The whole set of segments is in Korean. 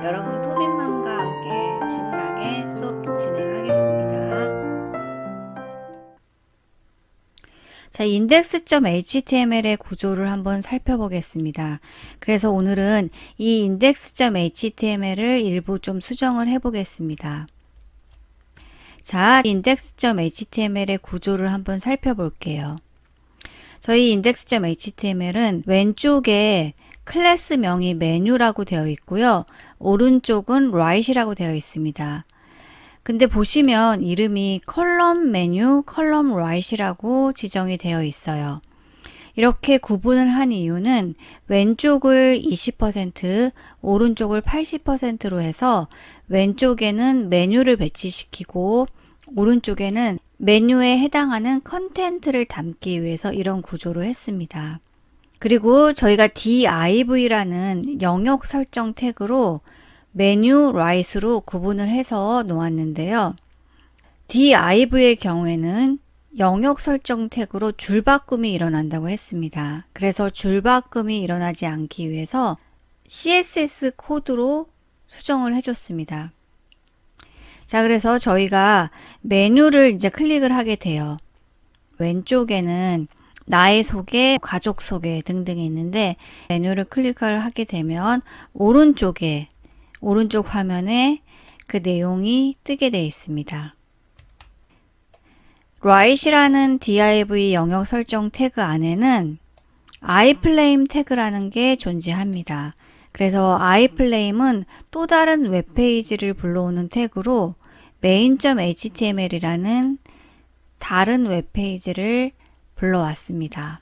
여러분 토민맘과 함께 신나게 수업 진행하겠습니다. 자, index.html의 구조를 한번 살펴보겠습니다. 그래서 오늘은 이 index.html을 일부 좀 수정을 해보겠습니다. 자, index.html의 구조를 한번 살펴볼게요. 저희 index.html은 왼쪽에 클래스명이 메뉴라고 되어 있고요. 오른쪽은 right이라고 되어 있습니다. 근데 보시면 이름이 컬럼 메뉴, 컬럼 right이라고 지정이 되어 있어요. 이렇게 구분을 한 이유는 왼쪽을 20%, 오른쪽을 80%로 해서 왼쪽에는 메뉴를 배치시키고 오른쪽에는 메뉴에 해당하는 컨텐트를 담기 위해서 이런 구조로 했습니다. 그리고 저희가 div라는 영역 설정 태그로 메뉴 right으로 구분을 해서 놓았는데요. div의 경우에는 영역 설정 태그로 줄바꿈이 일어난다고 했습니다. 그래서 줄바꿈이 일어나지 않기 위해서 CSS 코드로 수정을 해줬습니다. 자, 그래서 저희가 메뉴를 이제 클릭을 하게 돼요. 왼쪽에는 나의 소개, 가족 소개 등등이 있는데 메뉴를 클릭을 하게 되면 오른쪽 화면에 그 내용이 뜨게 되어 있습니다. right이라는 div 영역 설정 태그 안에는 iframe 태그라는 게 존재합니다. 그래서 iframe은 또 다른 웹페이지를 불러오는 태그로 main.html이라는 다른 웹페이지를 불러왔습니다.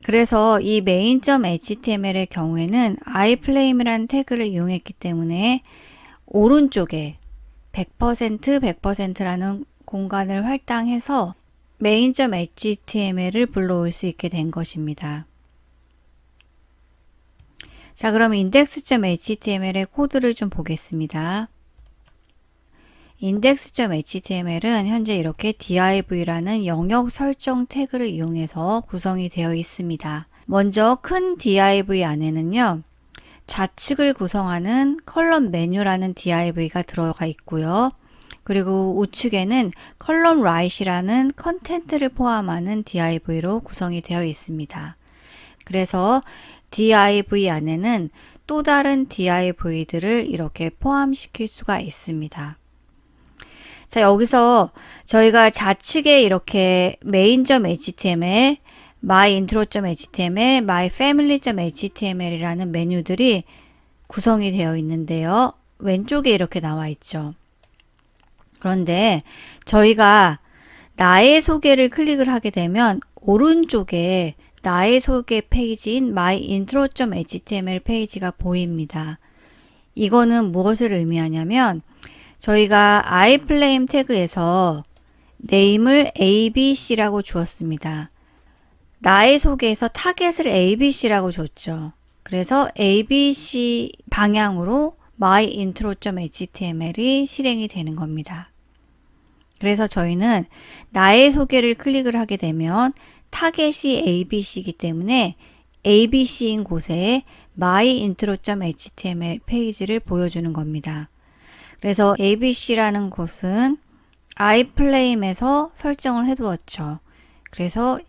그래서 이 main.html의 경우에는 iframe이라는 태그를 이용했기 때문에 오른쪽에 100%라는 공간을 할당해서 main.html을 불러올 수 있게 된 것입니다. 자, 그럼 index.html의 코드를 좀 보겠습니다. index.html은 현재 이렇게 div라는 영역 설정 태그를 이용해서 구성이 되어 있습니다. 먼저 큰 div 안에는요, 좌측을 구성하는 컬럼 메뉴라는 div가 들어가 있고요. 그리고 우측에는 컬럼 right이라는 컨텐트를 포함하는 div로 구성이 되어 있습니다. 그래서 div 안에는 또 다른 div들을 이렇게 포함시킬 수가 있습니다. 자, 여기서 저희가 좌측에 이렇게 main.html, myintro.html, myfamily.html이라는 메뉴들이 구성이 되어 있는데요. 왼쪽에 이렇게 나와 있죠. 그런데 저희가 나의 소개를 클릭을 하게 되면 오른쪽에 나의 소개 페이지인 myintro.html 페이지가 보입니다. 이거는 무엇을 의미하냐면 저희가 iframe 태그에서 name을 abc라고 주었습니다. 나의 소개에서 타겟을 abc라고 줬죠. 그래서 abc 방향으로 myintro.html이 실행이 되는 겁니다. 그래서 저희는 나의 소개를 클릭을 하게 되면 타겟이 abc이기 때문에 abc인 곳에 myintro.html 페이지를 보여주는 겁니다. 그래서 abc라는 곳은 iframe에서 설정을 해두었죠. 그래서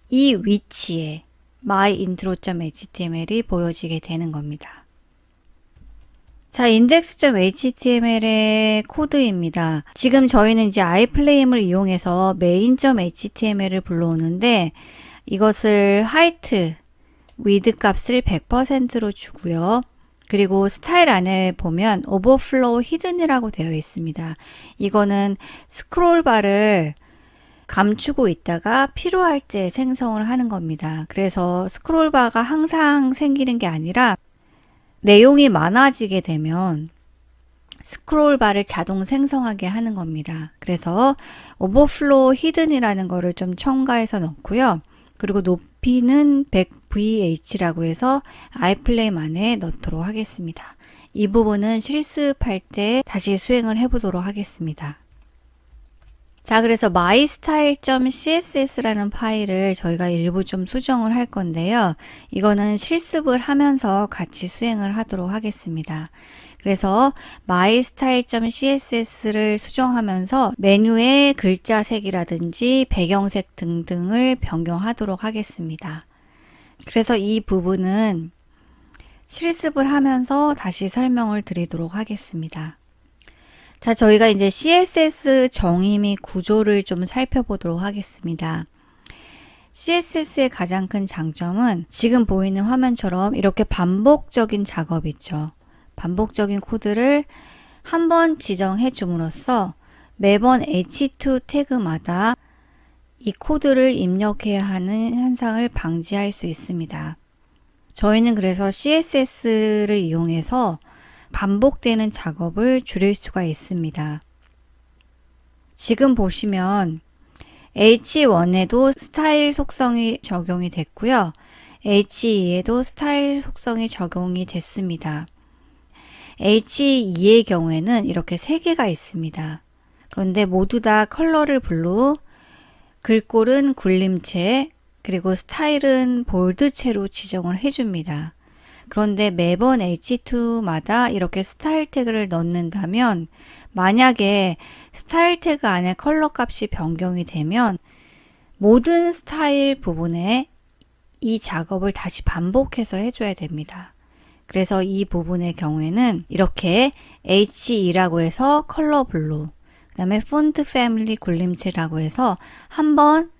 이 위치에 myintro.html이 보여지게 되는 겁니다. 자, index.html의 코드입니다. 지금 저희는 이제 iframe을 이용해서 main.html을 불러오는데 이것을 height, width 값을 100%로 주고요. 그리고 스타일 안에 보면 overflow hidden이라고 되어 있습니다. 이거는 스크롤바를 감추고 있다가 필요할 때 생성을 하는 겁니다. 그래서 스크롤바가 항상 생기는 게 아니라 내용이 많아지게 되면 스크롤바를 자동 생성하게 하는 겁니다. 그래서 overflow hidden이라는 거를 좀 첨가해서 넣고요. 그리고 높이는 100VH라고 해서 iframe 안에 넣도록 하겠습니다. 이 부분은 실습할 때 다시 수행을 해보도록 하겠습니다. 자, 그래서 mystyle.css라는 파일을 저희가 일부 좀 수정을 할 건데요. 이거는 실습을 하면서 같이 수행을 하도록 하겠습니다. 그래서 mystyle.css를 수정하면서 메뉴의 글자 색이라든지 배경색 등등을 변경하도록 하겠습니다. 그래서 이 부분은 실습을 하면서 다시 설명을 드리도록 하겠습니다. 자, 저희가 이제 CSS 정의 및 구조를 좀 살펴보도록 하겠습니다. CSS의 가장 큰 장점은 지금 보이는 화면처럼 이렇게 반복적인 작업 있죠. 반복적인 코드를 한번 지정해 줌으로써 매번 h2 태그마다 이 코드를 입력해야 하는 현상을 방지할 수 있습니다. 저희는 그래서 CSS를 이용해서 반복되는 작업을 줄일 수가 있습니다. 지금 보시면 H1에도 스타일 속성이 적용이 됐고요. H2에도 스타일 속성이 적용이 됐습니다. H2의 경우에는 이렇게 3개가 있습니다. 그런데 모두 다 컬러를 블루, 글꼴은 굴림체, 그리고 스타일은 볼드체로 지정을 해줍니다. 그런데 매번 H2마다 이렇게 스타일 태그를 넣는다면 만약에 스타일 태그 안에 컬러 값이 변경이 되면 모든 스타일 부분에 이 작업을 다시 반복해서 해줘야 됩니다. 그래서 이 부분의 경우에는 이렇게 H2라고 해서 컬러 블루, 그 다음에 폰트 패밀리 굴림체라고 해서 한번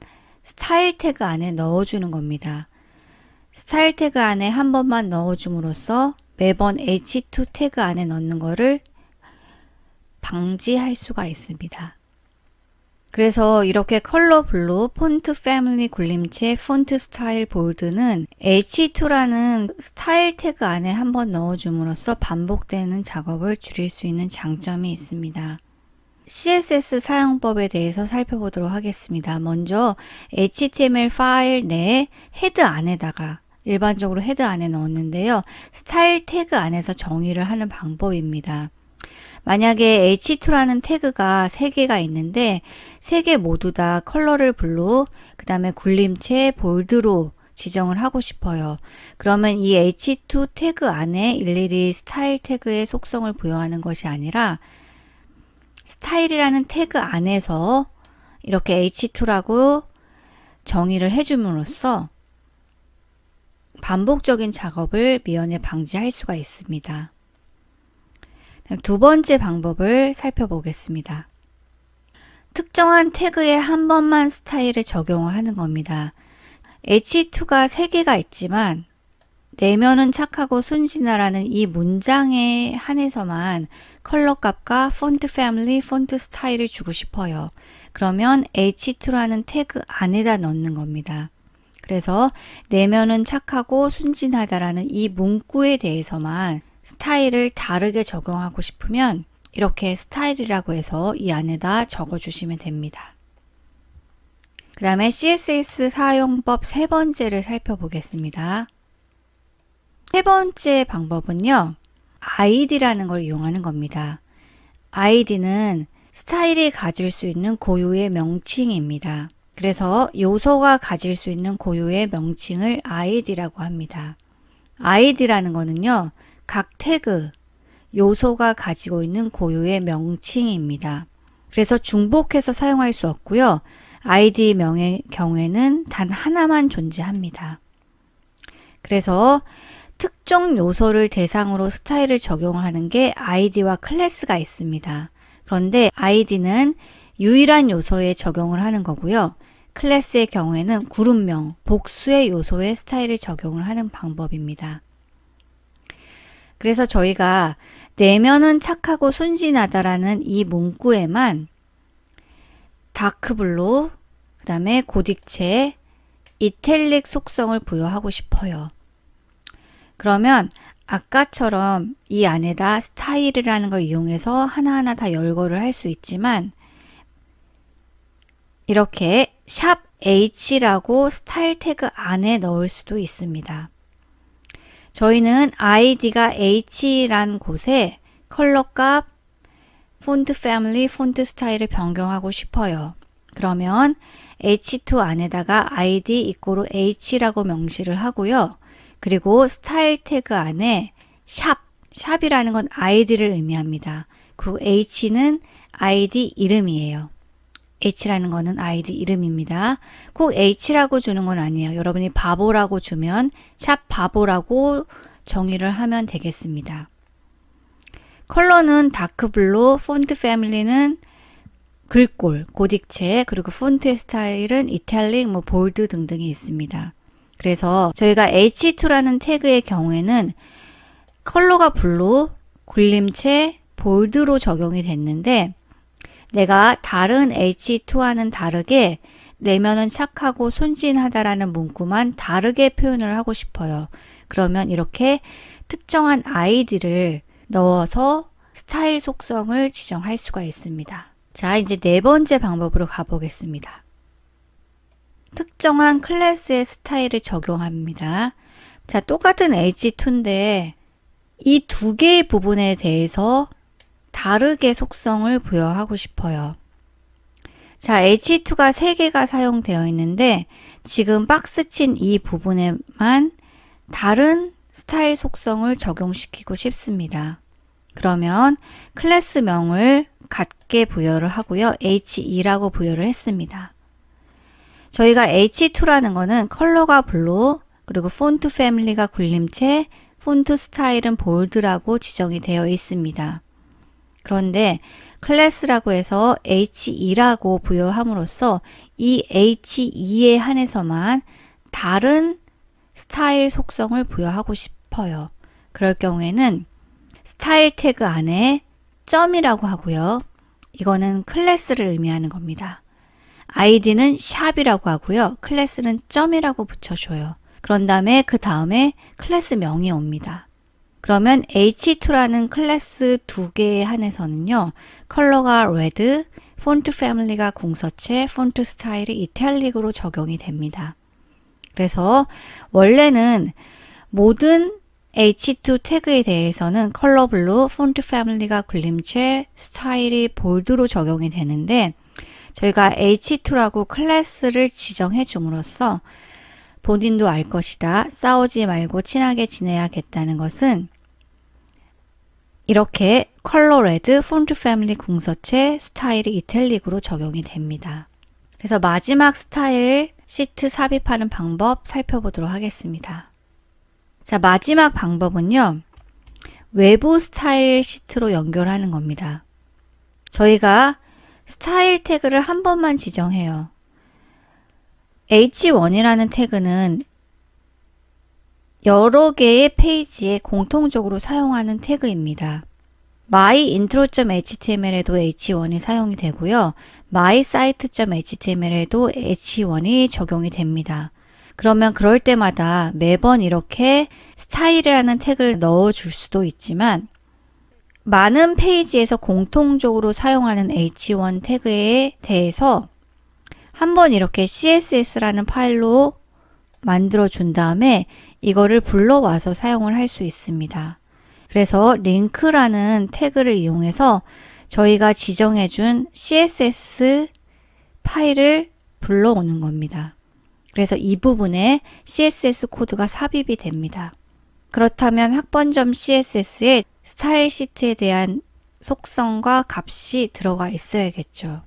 스타일 태그 안에 넣어주는 겁니다. 스타일 태그 안에 한 번만 넣어줌으로써 매번 H2 태그 안에 넣는 거를 방지할 수가 있습니다. 그래서 이렇게 컬러 블루, 폰트 패밀리 굴림체, 폰트 스타일 볼드는 H2라는 스타일 태그 안에 한 번 넣어줌으로써 반복되는 작업을 줄일 수 있는 장점이 있습니다. CSS 사용법에 대해서 살펴보도록 하겠습니다. 먼저 HTML 파일 내 헤드 안에다가 일반적으로 헤드 안에 넣었는데요. 스타일 태그 안에서 정의를 하는 방법입니다. 만약에 H2라는 태그가 3개가 있는데 3개 모두 다 컬러를 블루, 그 다음에 굴림체 볼드로 지정을 하고 싶어요. 그러면 이 H2 태그 안에 일일이 스타일 태그의 속성을 부여하는 것이 아니라 스타일이라는 태그 안에서 이렇게 H2라고 정의를 해줌으로써 반복적인 작업을 미연에 방지할 수가 있습니다. 두 번째 방법을 살펴보겠습니다. 특정한 태그에 한 번만 스타일을 적용하는 겁니다. H2가 3개가 있지만 내면은 착하고 순진하라는 이 문장에 한해서만 컬러 값과 폰트 패밀리, 폰트 스타일을 주고 싶어요. 그러면 H2라는 태그 안에다 넣는 겁니다. 그래서 내면은 착하고 순진하다라는 이 문구에 대해서만 스타일을 다르게 적용하고 싶으면 이렇게 스타일이라고 해서 이 안에다 적어주시면 됩니다. 그 다음에 CSS 사용법 세 번째를 살펴보겠습니다. 세 번째 방법은요. ID라는 걸 이용하는 겁니다. ID는 스타일이 가질 수 있는 고유의 명칭입니다. 그래서 요소가 가질 수 있는 고유의 명칭을 ID라고 합니다. ID라는 거는요. 각 태그, 요소가 가지고 있는 고유의 명칭입니다. 그래서 중복해서 사용할 수 없고요. ID 명의 경우에는 단 하나만 존재합니다. 그래서 특정 요소를 대상으로 스타일을 적용하는 게 ID와 클래스가 있습니다. 그런데 ID는 유일한 요소에 적용을 하는 거고요. 클래스의 경우에는 그룹명, 복수의 요소에 스타일을 적용을 하는 방법입니다. 그래서 저희가 내면은 착하고 순진하다라는 이 문구에만 다크블루, 그 다음에 고딕체, 이탈릭 속성을 부여하고 싶어요. 그러면 아까처럼 이 안에다 스타일이라는 걸 이용해서 하나하나 다 열거를 할 수 있지만 이렇게 샵 H라고 스타일 태그 안에 넣을 수도 있습니다. 저희는 ID가 H란 곳에 컬러 값, 폰트 패밀리, 폰트 스타일을 변경하고 싶어요. 그러면 H2 안에다가 id H라고 명시를 하고요. 그리고 스타일 태그 안에 샵이라는 건 아이디를 의미합니다. 그리고 H는 아이디 이름이에요. H라는 거는 아이디 이름입니다. 꼭 H라고 주는 건 아니에요. 여러분이 바보라고 주면 샵 바보라고 정의를 하면 되겠습니다. 컬러는 다크블루, 폰트 패밀리는 글꼴, 고딕체, 그리고 폰트 스타일은 이탈릭, 볼드 등등이 있습니다. 그래서 저희가 H2라는 태그의 경우에는 컬러가 블루, 굴림체, 볼드로 적용이 됐는데 내가 다른 H2와는 다르게 내면은 착하고 순진하다라는 문구만 다르게 표현을 하고 싶어요. 그러면 이렇게 특정한 아이디를 넣어서 스타일 속성을 지정할 수가 있습니다. 자, 이제 네 번째 방법으로 가보겠습니다. 특정한 클래스의 스타일을 적용합니다. 자, 똑같은 H2인데 이 두 개의 부분에 대해서 다르게 속성을 부여하고 싶어요. 자, H2가 3개가 사용되어 있는데 지금 박스 친 이 부분에만 다른 스타일 속성을 적용시키고 싶습니다. 그러면 클래스명을 같게 부여를 하고요. H2라고 부여를 했습니다. 저희가 H2라는 거는 컬러가 블루, 그리고 폰트 패밀리가 굴림체, 폰트 스타일은 볼드라고 지정이 되어 있습니다. 그런데 클래스라고 해서 H2라고 부여함으로써 이 H2에 한해서만 다른 스타일 속성을 부여하고 싶어요. 그럴 경우에는 스타일 태그 안에 점이라고 하고요. 이거는 클래스를 의미하는 겁니다. 아이디는 샵이라고 하고요. 클래스는 점이라고 붙여줘요. 그런 다음에 그 다음에 클래스명이 옵니다. 그러면 H2라는 클래스 두 개에 한해서는요. 컬러가 레드, 폰트 패밀리가 궁서체, 폰트 스타일이 이탈릭으로 적용이 됩니다. 그래서 원래는 모든 H2 태그에 대해서는 컬러 블루, 폰트 패밀리가 굴림체, 스타일이 볼드로 적용이 되는데 저희가 H2라고 클래스를 지정해 줌으로써 본인도 알 것이다. 싸우지 말고 친하게 지내야겠다는 것은 이렇게 컬러 레드, 폰트 패밀리 궁서체, 스타일이 이탈릭으로 적용이 됩니다. 그래서 마지막 스타일 시트 삽입하는 방법 살펴보도록 하겠습니다. 자, 마지막 방법은요. 외부 스타일 시트로 연결하는 겁니다. 저희가 스타일 태그를 한 번만 지정해요. H1이라는 태그는 여러 개의 페이지에 공통적으로 사용하는 태그입니다. myintro.html에도 H1이 사용이 되고요. mysite.html에도 H1이 적용이 됩니다. 그러면 그럴 때마다 매번 이렇게 스타일이라는 태그를 넣어줄 수도 있지만 많은 페이지에서 공통적으로 사용하는 H1 태그에 대해서 한번 이렇게 CSS라는 파일로 만들어 준 다음에 이거를 불러와서 사용을 할 수 있습니다. 그래서 링크라는 태그를 이용해서 저희가 지정해 준 CSS 파일을 불러오는 겁니다. 그래서 이 부분에 CSS 코드가 삽입이 됩니다. 그렇다면 학번.css에 스타일 시트에 대한 속성과 값이 들어가 있어야겠죠.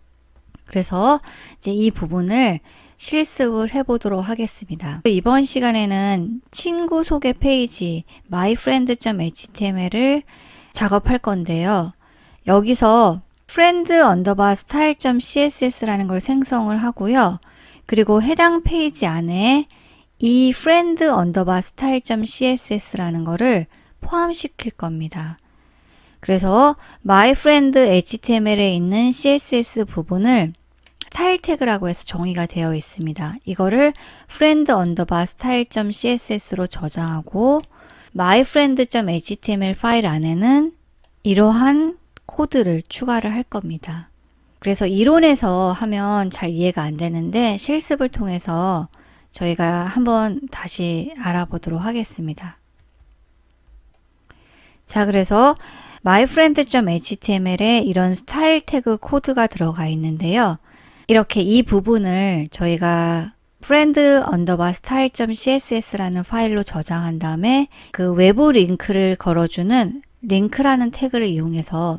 그래서 이제 이 부분을 실습을 해보도록 하겠습니다. 이번 시간에는 친구 소개 페이지 myfriend.html을 작업할 건데요. 여기서 friend_style.css라는 걸 생성을 하고요. 그리고 해당 페이지 안에 이 friend_style.css라는 거를 포함시킬 겁니다. 그래서 myfriend.html에 있는 css 부분을 스타일 태그라고 해서 정의가 되어 있습니다. 이거를 friend_style.css로 저장하고 myfriend.html 파일 안에는 이러한 코드를 추가를 할 겁니다. 그래서 이론에서 하면 잘 이해가 안 되는데 실습을 통해서 저희가 한번 다시 알아보도록 하겠습니다. 자, 그래서 myfriend.html에 이런 스타일 태그 코드가 들어가 있는데요. 이렇게 이 부분을 저희가 friend_style.css라는 파일로 저장한 다음에 그 외부 링크를 걸어주는 링크라는 태그를 이용해서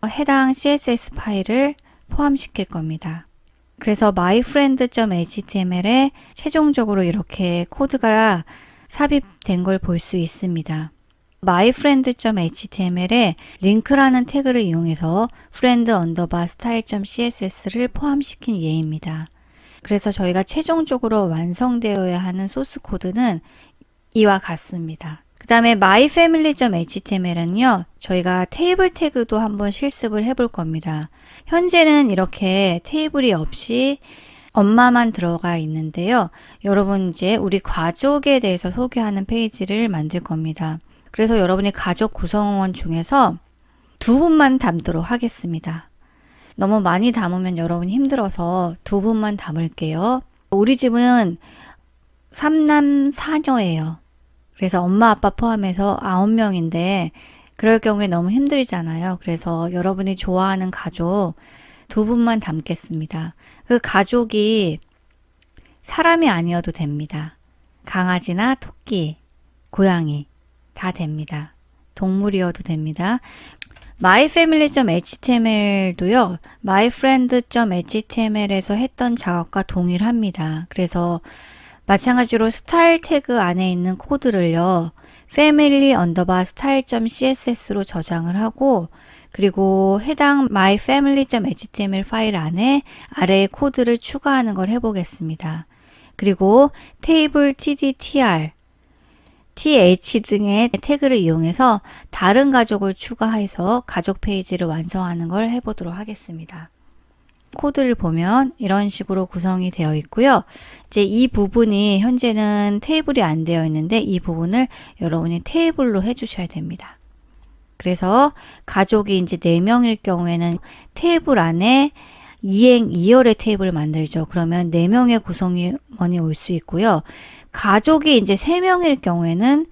해당 CSS 파일을 포함시킬 겁니다. 그래서 myfriend.html에 최종적으로 이렇게 코드가 삽입된 걸 볼 수 있습니다. myfriend.html에 링크라는 태그를 이용해서 friend_style.css를 포함시킨 예입니다. 그래서 저희가 최종적으로 완성되어야 하는 소스 코드는 이와 같습니다. 그 다음에 myfamily.html은요, 저희가 테이블 태그도 한번 실습을 해볼 겁니다. 현재는 이렇게 테이블이 없이 엄마만 들어가 있는데요. 여러분 이제 우리 가족에 대해서 소개하는 페이지를 만들 겁니다. 그래서 여러분이 가족 구성원 중에서 2분만 담도록 하겠습니다. 너무 많이 담으면 여러분 힘들어서 2분만 담을게요. 우리 집은 3남 4녀예요. 그래서 엄마 아빠 포함해서 9명인데 그럴 경우에 너무 힘들잖아요. 그래서 여러분이 좋아하는 가족 2분만 담겠습니다. 그 가족이 사람이 아니어도 됩니다. 강아지나 토끼, 고양이 다 됩니다. 동물이어도 됩니다. myfamily.html도요. myfriend.html에서 했던 작업과 동일합니다. 그래서 마찬가지로 스타일 태그 안에 있는 코드를요. family_style.css로 저장을 하고 그리고 해당 myfamily.html 파일 안에 아래의 코드를 추가하는 걸 해보겠습니다. 그리고 테이블, tdtr, th 등의 태그를 이용해서 다른 가족을 추가해서 가족 페이지를 완성하는 걸 해보도록 하겠습니다. 코드를 보면 이런 식으로 구성이 되어 있고요. 이제 이 부분이 현재는 테이블이 안 되어 있는데 이 부분을 여러분이 테이블로 해주셔야 됩니다. 그래서 가족이 이제 4명일 경우에는 테이블 안에 2행 2열의 테이블을 만들죠. 그러면 4명의 구성원이 올 수 있고요. 가족이 이제 3명일 경우에는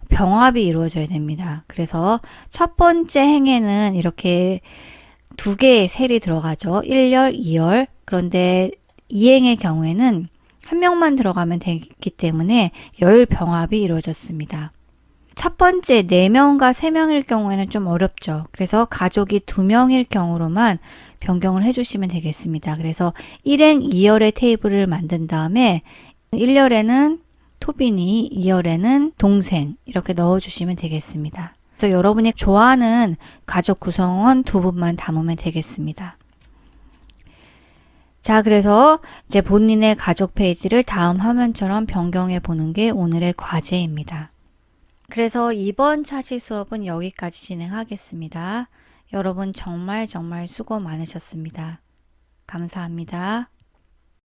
병합이 이루어져야 됩니다. 그래서 첫 번째 행에는 이렇게 2개의 셀이 들어가죠. 1열, 2열. 그런데 2행의 경우에는 1명만 들어가면 되기 때문에 열 병합이 이루어졌습니다. 첫 번째 4명과 3명일 경우에는 좀 어렵죠. 그래서 가족이 2명일 경우로만 변경을 해주시면 되겠습니다. 그래서 1행 2열의 테이블을 만든 다음에 1열에는 토빈이, 2열에는 동생 이렇게 넣어주시면 되겠습니다. 그래서 여러분이 좋아하는 가족 구성원 2분만 담으면 되겠습니다. 자, 그래서 이제 본인의 가족 페이지를 다음 화면처럼 변경해 보는 게 오늘의 과제입니다. 그래서 이번 차시 수업은 여기까지 진행하겠습니다. 여러분 정말 수고 많으셨습니다. 감사합니다.